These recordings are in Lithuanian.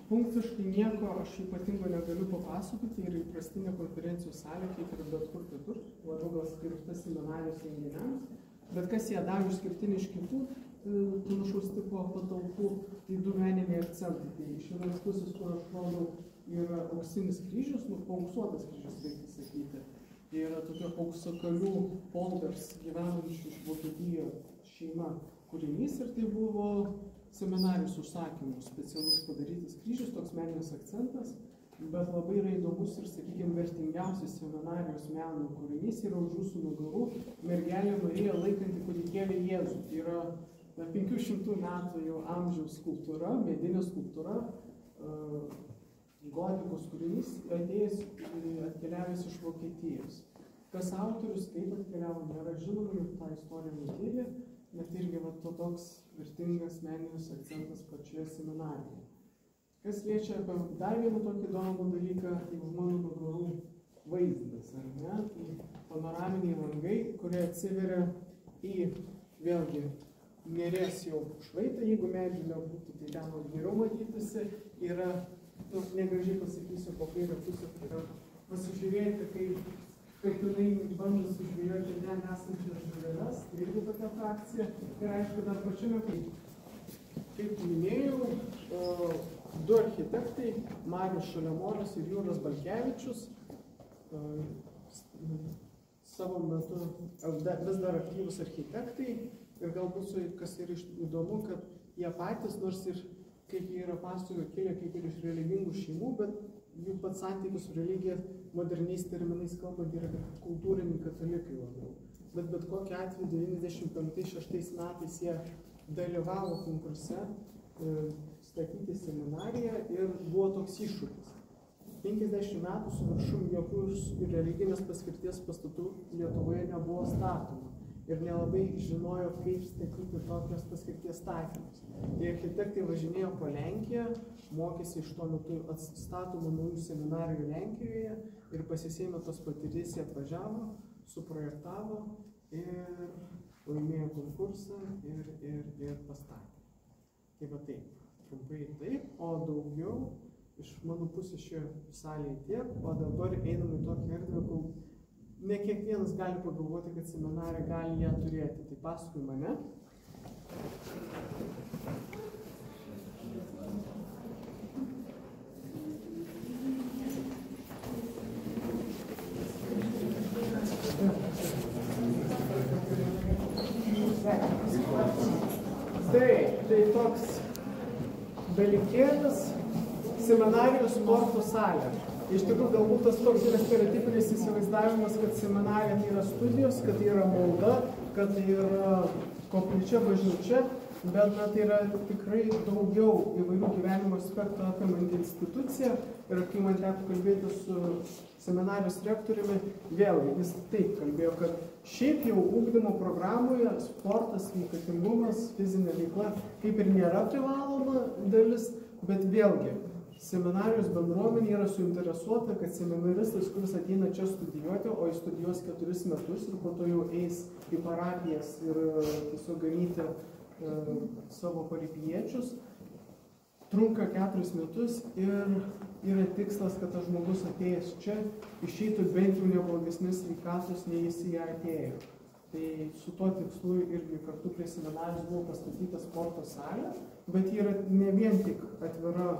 Funkciškai nieko aš ypatingo negaliu papasakoti, yra įprastinė konferencijų salė, kaip ir bet kur kitur, labiau gal skirta seminarijos renginiams, bet kas ją daro išskirtinį iš kitų panašaus tipo patalpų, tai du meniniai akcentai. Tai iš vienos pusės, kur aš rodau, yra auksinis kryžius, paauksuotas kryžius, reikia sakyti. Tai yra tokia auksakalių Polders gyvenančių iš Vokietijos šeima kūrinys ir tai buvo seminarijos užsakymų specialus padarytas kryžius, toks meninis akcentas, bet labai yra įdomus ir, sakykime, vertingiausias seminarijos meno kūrinys yra už jūsų nugarų mergelė Marija laikanti kūdikėlį Jėzų. Tai yra 500 metų jau amžiaus skulptūra, medinė skulptūra, gotikos kūrinys, atkeliavęs iš Vokietijos. Kas autorius, kaip atkeliavo, nėra žinoma, ir tą istoriją nutylė, bet irgi to toks vertingas meninis akcentas pačioje seminarijoje. Kas liečia apie dar vieną tokį įdomų dalyką, tai už mano nugarų vaizdas, ar ne? Tai panoraminiai langai, kurie atsiveria į, vėlgi, Neries jau švaitą, jeigu medžių nebūtų, tai ten geriau matytųsi, yra, negražiai pasakysiu, po kairę pusę, tai yra pasižiūrėti, kaip jinai bando sužvėjoti ten esančias žuveles, tai irgi tokia frakcija. Ir aišku, dar pačiame, kaip minėjau, du architektai, Marius Šalemonis ir Jūras Balkevičius, savo metu vis dar aktyvus architektai ir galbūt, kas yra įdomu, kad jie patys, nors ir kaip jie yra pasakoję, kilę kaip ir iš religingų šeimų, bet jų pats santykis su religija moderniais terminais kalbant yra kultūriniai katalikai labiau. Bet kokiu atveju 95-96 metais jie dalyvavo konkurse statyti seminariją ir buvo toks iššūkis. 50 metų su viršum jokių religinės paskirties pastatų Lietuvoje nebuvo statoma ir nelabai žinojo, kaip statyti tokios paskirties statinius. Tai architektai važinėjo po Lenkiją, mokėsi iš tuo metu atstatomų naujų seminarijų Lenkijoje ir pasisėmė tos patirties, jie atvažiavo, suprojektavo ir laimėjo konkursą ir pastatė. Tai va taip, trumpai taip, o daugiau iš mano pusės šioje salėje tiek, o dabar einam į tokią erdvę, kur ne kiekvienas gali pagalvoti, kad seminarija gali ją turėti. Tai paskui mane. Tai toks dalykėlis seminarijos sporto salė. Iš tikrųjų, galbūt tas toks yra stereotipinis įsivaizdavimas, kad seminarija tai yra studijos, kad tai yra malda, kad tai yra koplyčia, bažnyčia, bet tai yra tikrai daugiau įvairių gyvenimo aspektų apimanti institucija. Ir kai man teko kalbėti su seminarijos rektoriumi, vėlgi jis taip kalbėjo, kad šiaip jau ugdymo programoje sportas, sveikatingumas, fizinė veikla kaip ir nėra privaloma dalis, bet vėlgi seminarijos bendruomenė yra suinteresuota, kad seminaristas, kuris ateina čia studijuoti, o jis studijuos 4 metus ir po to jau eis į parapijas ir tiesiog ganyti savo parapijiečius, trunka 4 metus ir yra tikslas, kad tas žmogus atėjęs čia išeitų bent jau neblogesnės sveikatos, nei jis į ją atėjo. Tai su tuo tikslu irgi kartu prie seminarijos buvo pastatyta sporto salė, bet ji yra ne vien tik atvira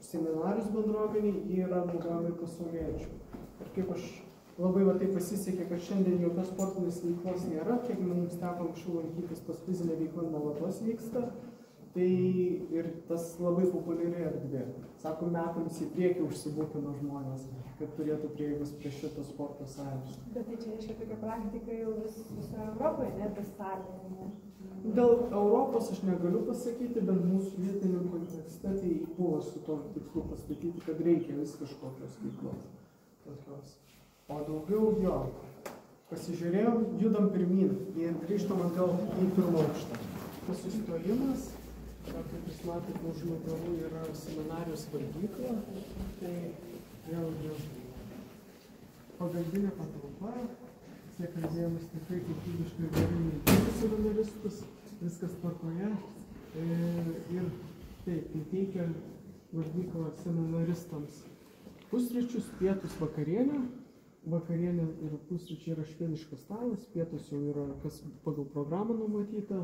seminarijos bendruomeniai, jie yra naudojami ir pasauliečių. Ir kaip aš labai taip pasisekė, kad šiandien jokios sportinės veiklos nėra, kiek mums teko anksčiau lankytis, pas fizinė veikla nuolatos vyksta, tai ir tas labai populiari erdvė. Sako, metams į priekį užsibūkino žmonės, kad turėtų prieigos prie šito sporto salės. Bet tai čia reiškia tokia praktika jau visoje Europoje, ne, tas salė? Dėl Europos aš negaliu pasakyti, bet mūsų vietiniam kontekste tai buvo su to tikslu pastatyti, kad reikia vis kažkokios veiklos tokios. O daugiau jo, pasižiūrėjom, judam pirmyn ir grįžtam atgal į pirmą aukštą. Pasistojimas, kaip jūs matote, už nugarų yra seminarijos valgykla, tai vėlgi pagalbinė patalpa. Kiek kalbėjomės tikrai kokybiškai gerai neįdėti seminaristus, viskas tvarkoje. Ir Taip, tai teikia valgykla seminaristams pusryčius, pietus, vakarienę. Vakarienė ir pusryčiai yra švediškas stalas, pietus jau yra kas pagal programą numatyta.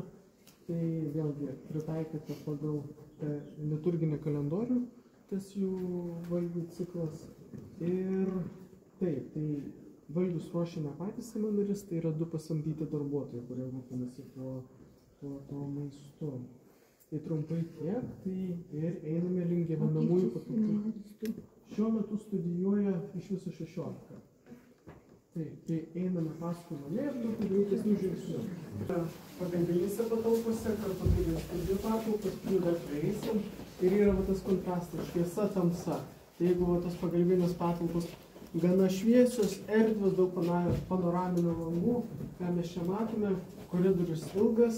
Tai vėlgi pritaikyta pagal liturginį kalendorių, tas jų valgių ciklas. Ir taip, tai valgius ruošia ne patys seminaristai, yra 2 pasamdyti darbuotojai, kurie rūpinasi tuo maistu. Tai trumpai tiek, tai ir einame link gyvenamųjų patalpų. Šiuo metu studijuoja iš viso 16. Taip, tai einame paskui mane ir tokių greitesnių žingsnių. Pagalbinėse patalpose, kartu turime studijų patalpas, jų dar prieisim ir yra tas kontrastas, šviesa, tamsa. Tai jeigu tos pagalbinės patalpos gana šviesios, erdvės, daug panoraminių langų, ką mes čia matome, koridorius ilgas,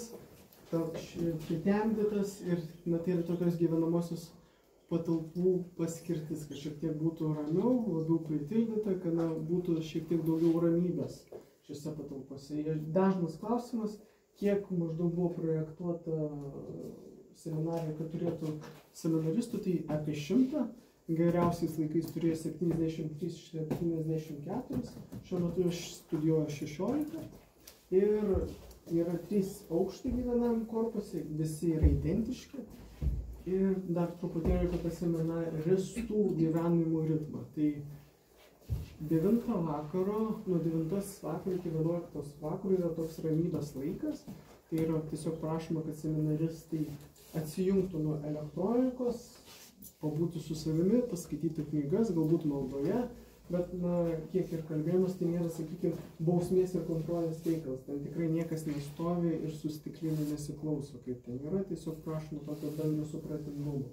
pritemdytas ir tai yra tokios gyvenamosios patalpų paskirtis, kad šiek tiek būtų ramiau, labiau pritildyta, kad būtų šiek tiek daugiau ramybės šiose patalpose. Dažnas klausimas, kiek maždaug buvo projektuota seminarija, kad turėtų seminaristų, tai apie 100, geriausiais laikais turėjo 73-74, šiuo metu aš studijuoju 16 ir yra 3 aukštai gyvenam korpusai, visi yra identiški. Ir dar truputėlį apie seminaristų gyvenimo ritmą. Tai 9 vakaro, nuo 9 vakaro iki 11 vakaro yra toks ramybės laikas. Tai yra tiesiog prašoma, kad seminaristai atsijungtų nuo elektronikos, pabūtų su savimi, paskaitytų knygas, galbūt maldoje. Bet, kiek ir kalbėjimas, tai nėra, sakykime, bausmės ir kontrolės reikalas. Ten tikrai niekas nestovi ir su stikliniu nesiklauso, kaip ten yra, tiesiog prašoma tokio bendro supratingumo.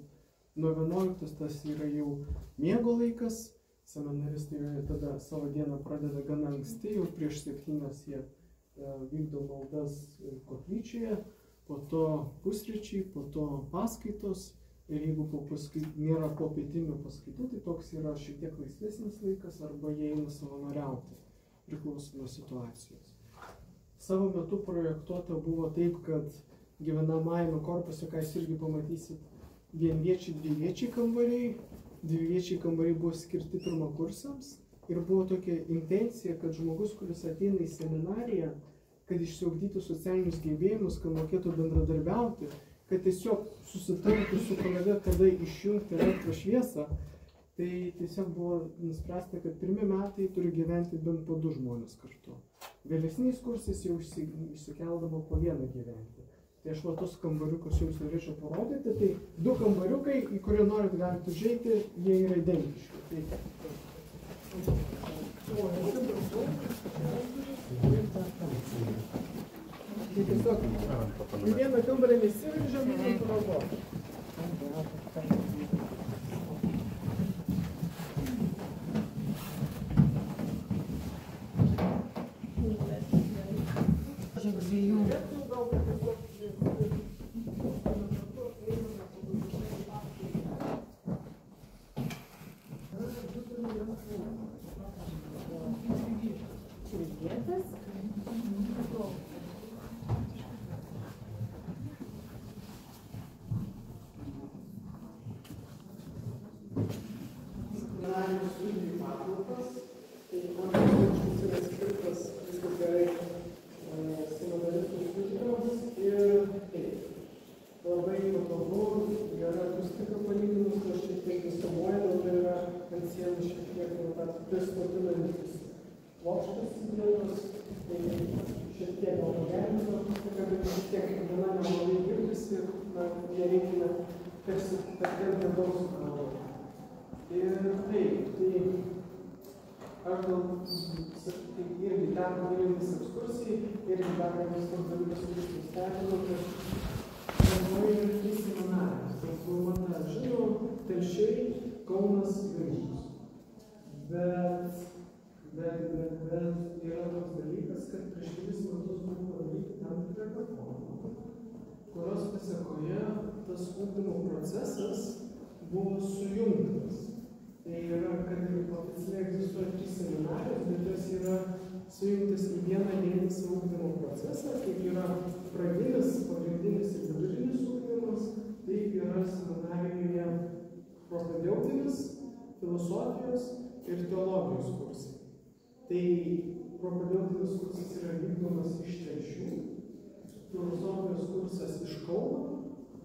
Nuo 11 tas yra jau miego laikas, seminaristai tada savo dieną pradeda gana anksti, jau prieš 7 jie vykdo maldas koplyčioje, po to pusryčiai, po to paskaitos. Ir jeigu nėra popietinių paskaitų, tai toks yra šiek tiek laisvesnis laikas arba jie eina savanoriauti, priklauso nuo situacijos. Savo metu projektuota buvo taip, kad gyvenamajame korpuse, ką jūs irgi pamatysit, vienviečiai, dviviečiai kambariai. Dviviečiai kambariai buvo skirti pirmakursiams ir buvo tokia intencija, kad žmogus, kuris ateina į seminariją, kad išsiugdytų socialinius gebėjimus, kad mokėtų bendradarbiauti, kad tiesiog susitartų su kolega, kada išjungti elektros šviesą, tai tiesiog buvo nuspręsta, kad 1 metai turi gyventi bent po 2 žmonės kartu. Vėlesniais kursais jau išsikeldavo po 1 gyventi. Tai aš tos kambariukus jums norėčiau parodyti, tai 2 kambariukai, į kurį norit galite užeiti, jie yra identiški. Tai tiesiog į vieną kambarį nesiveržėm ir kontroliuojam. Kurios pasekoje tas ugdymo procesas buvo sujungtas. Tai yra, kad oficialiai egzistuoja 3 seminarijos, bet jos yra sujungtas į vieną vientisą ugdymo procesą, kaip yra pradinis, pagrindinis ir vidurinis ugdymas, taip yra seminarijos filosofijos ir teologijos kursai. Tai propedeutinis kursas yra vykdomas iš Telšių, filosofijos kursas iš Kauno,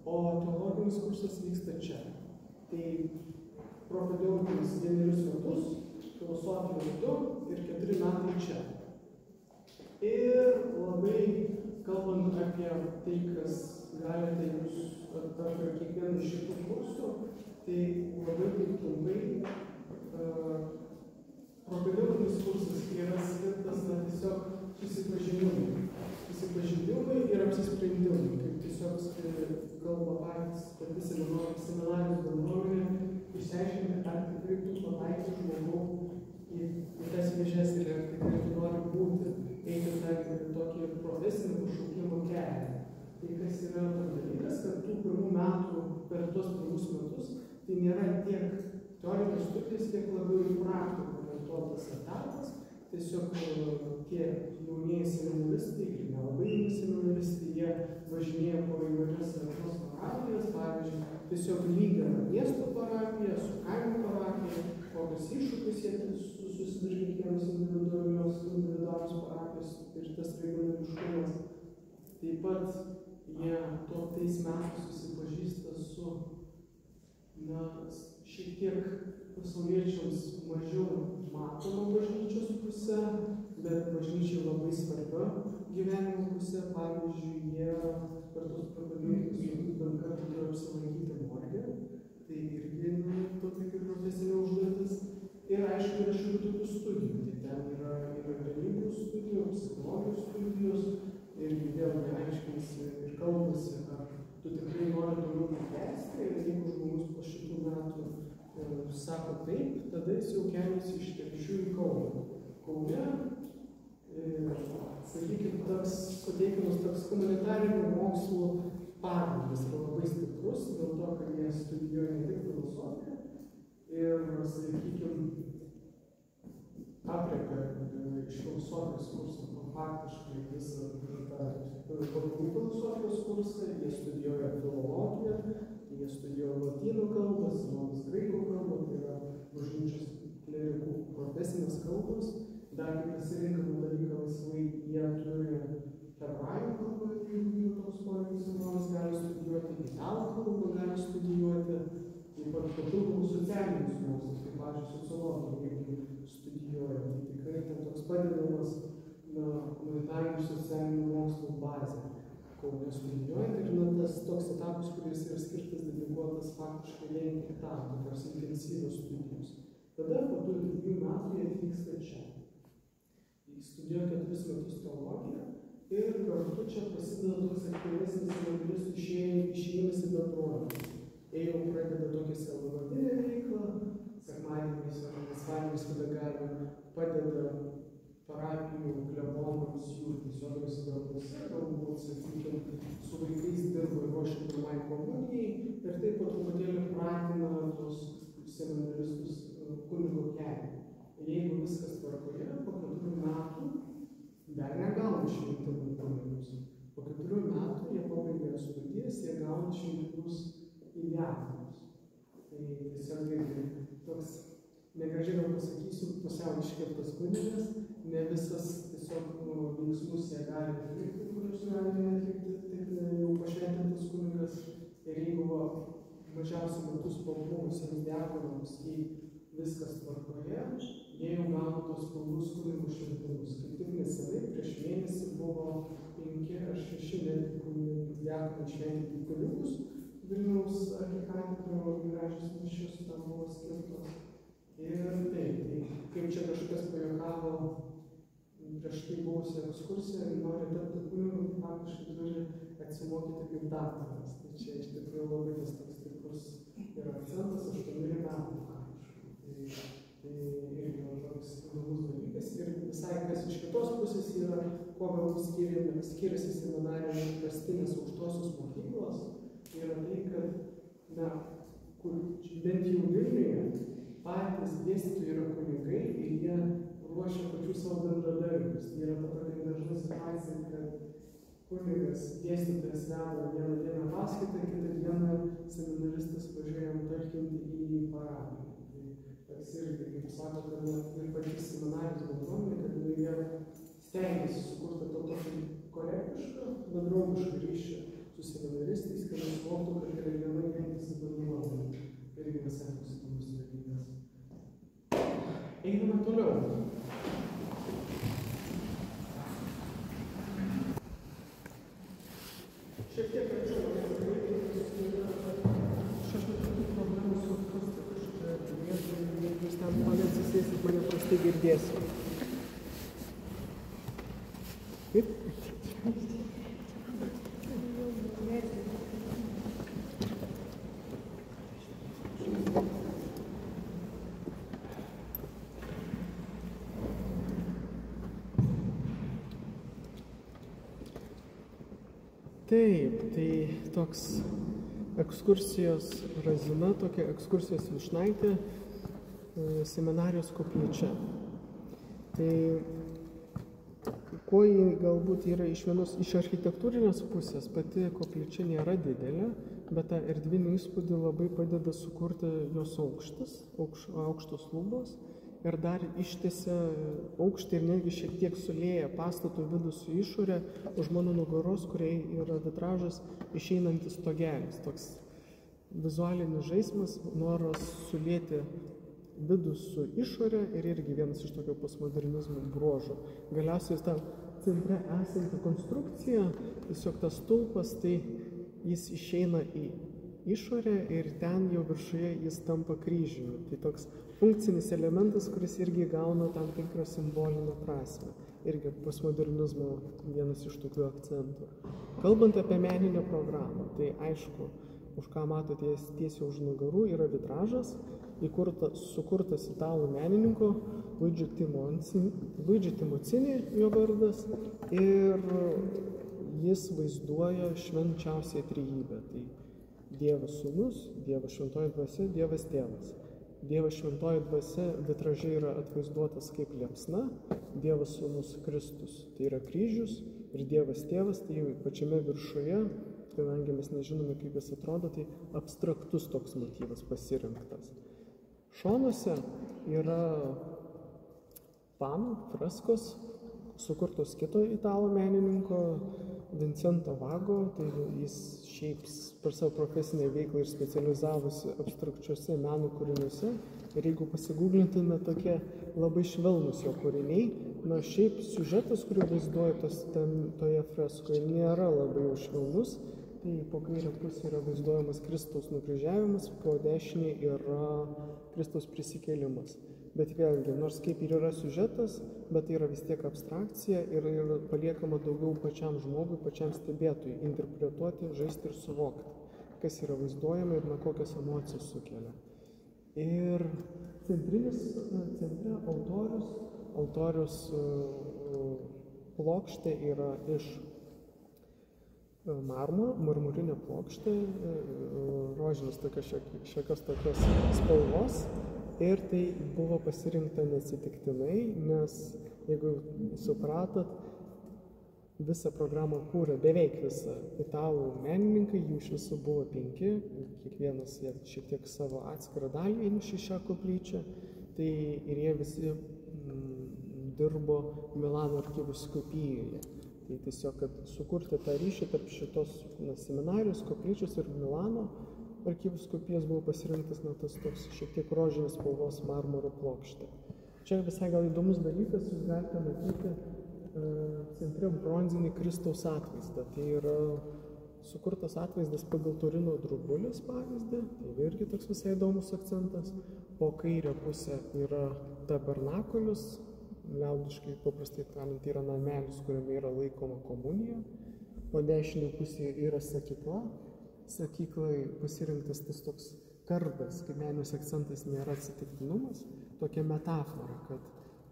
o teologinis kursas vyksta čia. Tai propedeutinis 1 metus, filosofijos 2 ir 4 metai čia. Ir labai kalbant apie tai, kas galite jūs apie kiekvieną iš šitų kursų, tai labai taip trumpai propedeutinis kursas yra skirtas tiesiog susipažinimui ir apsisprendimui, kaip tiesiog kalba pati seminarijos bendruomenė, išsiaiškinti, ar tikrai tu pataikyti žmogų į tas vėžes ir ar tikrai tu nori būti, eiti tokį profesinį pašaukimo kelią. Tai kas yra tas dalykas, kad tų pirmų metų per tuos pirmus metus, tai nėra tiek teorinės studijos, tiek labiau ir praktikų orientuotas etapas. Tiesiog tie jaunieji seminaristai ir nelabai jauni seminaristai, jie važinėja po įvairias lietuvos parapijas, pavyzdžiui, tiesiog lygina miesto parapiją su kaimo parapija, kokius iššūkius jie susiduria kiekvienos individualios parapijos ir tas regionališkumas. Taip pat jie tais metais susipažįsta su šiek tiek pasauliečiams mažiau matoma bažnyčios pusė, bet bažnyčiai labai svarbia gyvenimo pusė. Pavyzdžiui, jie per tus propedeutinius bent kartą turi apsilankyti morge, tai irgi tokia kaip profesinė užduotis. Ir aišku, yra šių tokių studijų, tai ten yra religijų studijų, psichologijos studijos, ir vėlgi aiškinasi ir kalbasi, ar tu tikrai nori toliau tęsti, ir jeigu žmogus po šitų metų sako taip, tada jis jau keliasi iš Telšių į Kauną. Kaune, sakykime, pateikiamas toks humanitarinių mokslų pagrindas yra labai stiprus, dėl to, kad jie studijuoja ne tik filosofiją ir, sakykime, aprėpia iš filosofijos kursą kompaktiškai visą vakarų filosofijos kursą, jie studijuoja filologiją, jie studijuoja lotynų kalbą, senovės graikų kalbą, tai yra bažnyčios klerikų profesinės kalbos. Dar kaip pasirinkama dalyką laisvai, jie turi hebrajų kalbą, jeigu toks poreikis senovės gali studijuoti, italų kalbą gali studijuoti, taip pat papildomų socialinius mokslus, kaip pavyzdžiui sociologija, jeigu studijuoja. Tai tikrai ten toks padedamas humanitarinių socialinių mokslų bazė. Kaune studijuojant ir tas toks etapas, kuris yra skirtas dedikuotas faktiškai vien tik tam, tokios intensyvios studijos. Tada po tų 2 metų jie atvyksta čia. Jie studijuoja 4 metus teologiją ir kartu čia prasideda toks aktyvesnis seminaristų išėjimas į bendruomenę. Jie jau pradeda tokią sielovadinę veiklą, sekmadieniais ar laisvadieniais, kada gali padeda parapijų klebonams jų tiesioginiuose darbuose, galbūt, sakykime, su vaikais dirba ir ruošia pirmai komunijai ir taip po truputėlį pratina tos seminaristus kunigo kelią. Jeigu viskas tvarkoje, po 4 metų dar negauna šventimų kunigus. Po 4 metų jie pabaigia studijas, jie gauna šventimus į diakonus. Tai tiesiog toks, negražiai gal pasakysiu, pusiau iškirtas kunigas, ne visas tiesiog veiksmus jie gali atlikti, kuriuos gali atlikti taip jau pašventintas kunigas. Ir jeigu mažiausiai metus pabuvusiems diakonams, jei viskas tvarkoje, jie jau gauna tos pilnus kunigų šventimus. Kaip tik nesenai, prieš mėnesį buvo 5 ar 6 diakonai šventinti kunigus. Vilniaus arkikatedroje gražios mišios tam buvo skirtos. Ir taip, kaip čia kažkas pajuokavo prieš tai buvusią ekskursiją, nori tapti kunigu, faktiškai turi atsimokyti kaip daktaras. Tai čia iš tikrųjų labai tas toks stiprus ir akcentas 8 metų faktiškai. Tai irgi toks įdomus dalykas. Ir visai kas iš kitos pusės yra, kuo galbūt skiriasi seminarijos įprastinės aukštosios mokyklos, yra tai, kad, kur bent jau Vilniuje patys dėstytojai yra kunigai ir jie ruošia pačių savo bendradarbius. Tai yra ta tokia dažna situacija, kad kunigas dėstytojas veda vieną dieną paskaitą, kitą dieną seminaristas važiuoja talkinti į parapiją. Tai tas irgi, kaip sako, kad ir patys seminarijos bendruomenė, kad jie stengiasi sukurti to tokį korektišką, bendruomišką ryšį su seminaristais, kad jie suvoktų, kad yra viena vientisa bendruomenė. Irgi visai įdomus dalykas. Einame toliau. Šiek tiek arčiau, aš neturiu problemų su akustika, jeigu jūs ten mane atsisėsit, mane prastai girdėsit. Kaip? Taip, tai toks ekskursijos razina, tokia ekskursijos vyšnaitė, seminarijos koplyčia. Tai kuo jį galbūt yra iš architektūrinės pusės, pati koplyčia nėra didelė, bet tą erdvinį įspūdį labai padeda sukurti jos aukštas, aukštos lubos ir dar ištiesia aukštį ir netgi šiek tiek sulėja pastato vidų su išorė, už mano nugaros, kuriai yra vitražas išeinantis stogelis. Toks vizualinis žaismas, noras sulėti vidų su išorė ir irgi vienas iš tokio postmodernizmo bruožų. Galiausiai ta centre esanti konstrukcija, tiesiog tas stulpas, tai jis išeina į išorę ir ten jau viršuje jis tampa kryžiumi. Tai toks funkcinis elementas, kuris irgi gauna tam tikrą simbolinę prasmę. Irgi postmodernizmo vienas iš tokių akcentų. Kalbant apie meninę programą, tai aišku, už ką matote tiesiai už nugarų, yra vitražas, sukurtas italų menininko Luigi Timocini, jo vardas, ir jis vaizduoja švenčiausią trejybę. Tai Dievas Sūnus, Dievas Šventoji Dvasia, Dievas Tėvas. Dievas Šventoji Dvasia vitraže yra atvaizduotas kaip liepsna, Dievas Sūnus Kristus, tai yra kryžius, ir Dievas Tėvas, tai pačiame viršuje, kadangi mes nežinome, kaip jis atrodo, tai abstraktus toks motyvas pasirinktas. Šonuose yra panų, freskos, sukurtos kito italų menininko Vincento Vago, tai jis šiaip per savo profesinę veiklą ir specializavosi abstrakčiuose meno kūriniuose. Ir jeigu pasigūglintume, tokie labai švelnus jo kūriniai, na šiaip siužetas, kurį vaizduoja toje freskoje, nėra labai jau švelnus. Tai po kairę pusę yra vaizduojamas Kristaus nukryžiavimas, po dešinį yra Kristaus prisikėlimas. Bet vėlgi, nors kaip ir yra siužetas, bet tai yra vis tiek abstrakcija ir paliekama daugiau pačiam žmogui, pačiam stebėtojui interpretuoti, žaisti ir suvokti, kas yra vaizduojama ir kokias emocijas sukelia. Ir centre altorius plokštė yra iš marmurinė plokštė, rožinis šiokios tokios spalvos. Ir tai buvo pasirinkta neatsitiktinai, nes, jeigu supratot, visą programą kūrė beveik visą italų menininkai, jų iš viso buvo 5, kiekvienas jie šiek tiek savo atskirą dalį įnešė šią koplyčią, tai ir jie visi dirbo Milano arkivyskupijoje. Tai tiesiog, kad sukurti tą ryšį tarp šitos seminarijos, koplyčios ir Milano arkivyskupijos buvo pasirinktas tas toks šiek tiek rožinės spalvos marmuro plokštė. Čia visai gal įdomus dalykas, jūs galite matyti centre bronzinį Kristaus atvaizdą. Tai yra sukurtas atvaizdas pagal Turino drobulės pavyzdį, tai irgi toks visai įdomus akcentas. Po kairę pusę yra tabernakulius, liaudiškai paprastai tariant, yra namelis, kuriame yra laikoma komunija. Po dešinę pusę yra sakykla. Sakyklai pasirinktas tas toks kardas, kaip meninis akcentas nėra atsitiktinumas, tokia metafora, kad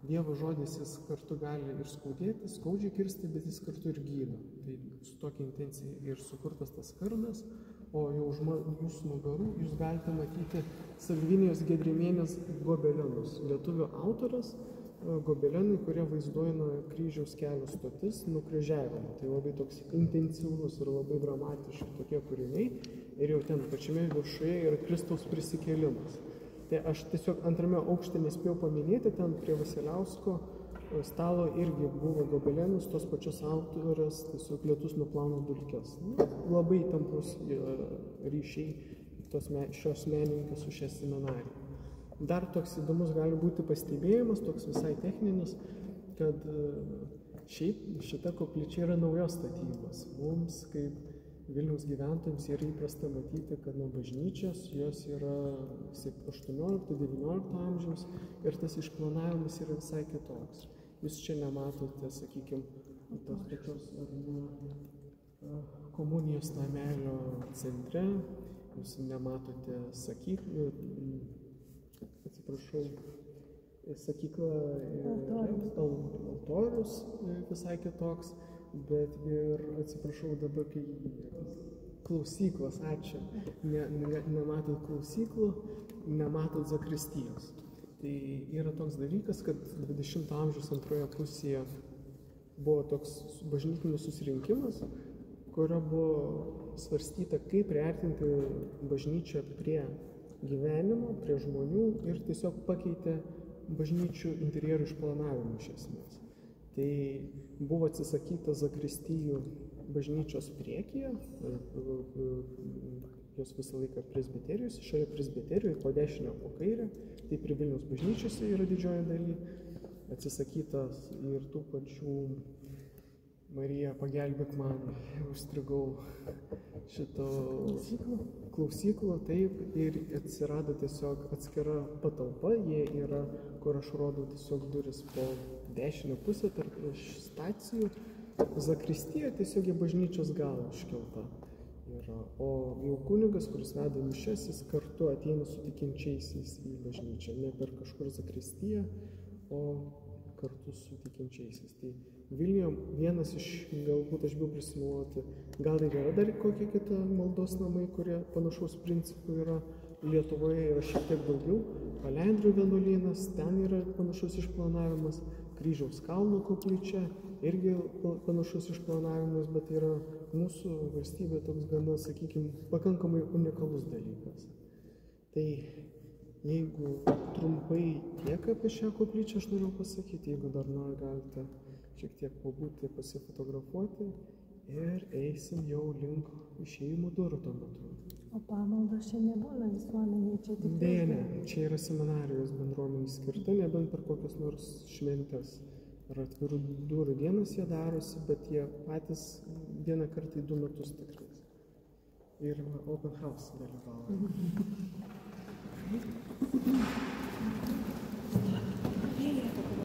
Dievo žodis jis kartu gali ir skaudėti, skaudžiai kirsti, bet jis kartu ir gydo. Tai su tokia intencija ir sukurtas tas kardas, o jau už jūsų nugarų jūs galite matyti Salvinijos Gedrimienės gobelenus. Lietuvių autoras gobelenai, kurie vaizduoja kryžiaus kelio stotis nukryžiavimą. Tai labai toks intensyvus ir labai dramatiški tokie kūriniai. Ir jau ten pačiame viršuje yra Kristaus prisikėlimas. Tai aš tiesiog antrame aukšte nespėjau paminėti, ten prie Vasiliausko stalo irgi buvo gobelenus, tos pačios autorės, tiesiog lietus nuplauna dulkes. Labai tampus ryšiai šios menininkės su šia seminarija. Dar toks įdomus gali būti pastebėjimas, toks visai techninis, kad šiaip šita koplyčia yra naujos statybos. Mums, kaip Vilniaus gyventojams, yra įprasta matyti, kad nuo bažnyčios jos yra 18-19 amžiaus ir tas išplanavimas yra visai kitoks. Jūs čia nematote, sakykime, tos pačios komunijos namelio centre, jūs nematote sakyklą, altorius visai kitoks, bet ir, atsiprašau, dabar kai klausyklos, ačiū, nematot klausyklų, nematot zakristijos. Tai yra toks dalykas, kad 20 amžiaus antroje pusėje buvo toks bažnytinis susirinkimas, kurio buvo svarstyta, kaip priartinti bažnyčią prie gyvenimo, prie žmonių ir tiesiog pakeitė bažnyčių interjerų išplanavimą iš esmės. Tai buvo atsisakyta zakristijų bažnyčios priekyje, jos visą laiką presbiterijos, šioje presbiterijoje po dešinę, po kairę, tai prie Vilniaus bažnyčiose yra didžioji daly, atsisakytas ir tų pačių Marija, pagelbėk man, užstrigau šito klausyklo, taip, ir atsirado tiesiog atskira patalpa, jie yra, kur aš rodau tiesiog duris po dešinę pusę tarp stacijų, zakristija tiesiog į bažnyčios galą iškelta yra, o jau kunigas, kuris veda mišias, jis kartu ateina su tikinčiaisiais į bažnyčią, ne per kažkur zakristiją, o kartu su tikinčiaisiais. Tai Vilniuje vienas iš, galbūt aš bijau prisimuoti, gal ir yra dar kokie kita maldos namai, kurie panašaus principų yra. Lietuvoje yra šiek tiek daugiau, Palendrių vienuolynas, ten yra panašus išplanavimas, Kryžiaus kalno koplyčia, irgi panašus išplanavimas, bet yra mūsų valstybė toks gana, sakykime, pakankamai unikalus dalykas. Tai jeigu trumpai tiek apie šią koplyčią aš noriu pasakyti, jeigu dar nori, galite šiek tiek pabūti, pasifotografuoti ir eisim jau link išėjimų durų tuo metu. O pamaldos čia nebūna visuomeniai, čia tik... Deja, ne, čia yra seminarijos bendruomenė skirta, nebent per kokias nors šventes ar atvirų durų dienas jie darosi, bet jie patys vieną kartą į 2 metus tikrais. Ir open house dalyvauja.